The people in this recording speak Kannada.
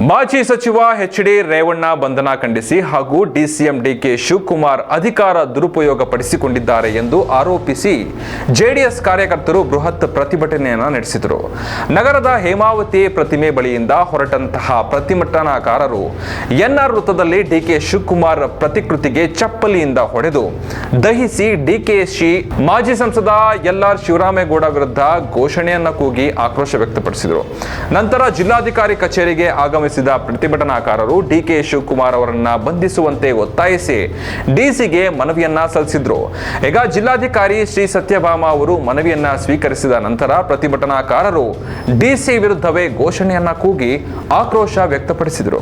ಮಾಜಿ ಸಚಿವ ಎಚ್.ಡಿ. ರೇವಣ್ಣ ಬಂಧನ ಖಂಡಿಸಿ ಹಾಗೂ ಡಿಸಿಎಂ ಡಿಕೆ ಶಿವಕುಮಾರ್ ಅಧಿಕಾರ ದುರುಪಯೋಗ ಪಡಿಸಿಕೊಂಡಿದ್ದಾರೆ ಎಂದು ಆರೋಪಿಸಿ ಜೆಡಿಎಸ್ ಕಾರ್ಯಕರ್ತರು ಬೃಹತ್ ಪ್ರತಿಭಟನೆಯನ್ನು ನಡೆಸಿದರು. ನಗರದ ಹೇಮಾವತಿ ಪ್ರತಿಮೆ ಬಳಿಯಿಂದ ಹೊರಟಂತಹ ಪ್ರತಿಭಟನಾಕಾರರು ಎನ್ಆರ್ ವೃತ್ತದಲ್ಲಿ ಡಿಕೆ ಶಿವಕುಮಾರ್ ಪ್ರತಿಕೃತಿಗೆ ಚಪ್ಪಲಿಯಿಂದ ಹೊಡೆದು ದಹಿಸಿ ಡಿಕೆಶಿ ಮಾಜಿ ಸಂಸದ ಎಲ್.ಆರ್. ಶಿವರಾಮೇಗೌಡ ವಿರುದ್ಧ ಘೋಷಣೆಯನ್ನ ಕೂಗಿ ಆಕ್ರೋಶ ವ್ಯಕ್ತಪಡಿಸಿದರು. ನಂತರ ಜಿಲ್ಲಾಧಿಕಾರಿ ಕಚೇರಿಗೆ ಆಗಮಿಸಿದ ಪ್ರತಿಭಟನಾಕಾರರು ಡಿಕೆ ಶಿವಕುಮಾರ್ ಅವರನ್ನ ಬಂಧಿಸುವಂತೆ ಒತ್ತಾಯಿಸಿ ಡಿಸಿಗೆ ಮನವಿಯನ್ನ ಸಲ್ಲಿಸಿದ್ರು. ಈಗ ಜಿಲ್ಲಾಧಿಕಾರಿ ಶ್ರೀ ಸತ್ಯಭಾಮ ಅವರು ಮನವಿಯನ್ನ ಸ್ವೀಕರಿಸಿದ ನಂತರ ಪ್ರತಿಭಟನಾಕಾರರು ಡಿಸಿ ವಿರುದ್ಧವೇ ಘೋಷಣೆಯನ್ನ ಕೂಗಿ ಆಕ್ರೋಶ ವ್ಯಕ್ತಪಡಿಸಿದರು.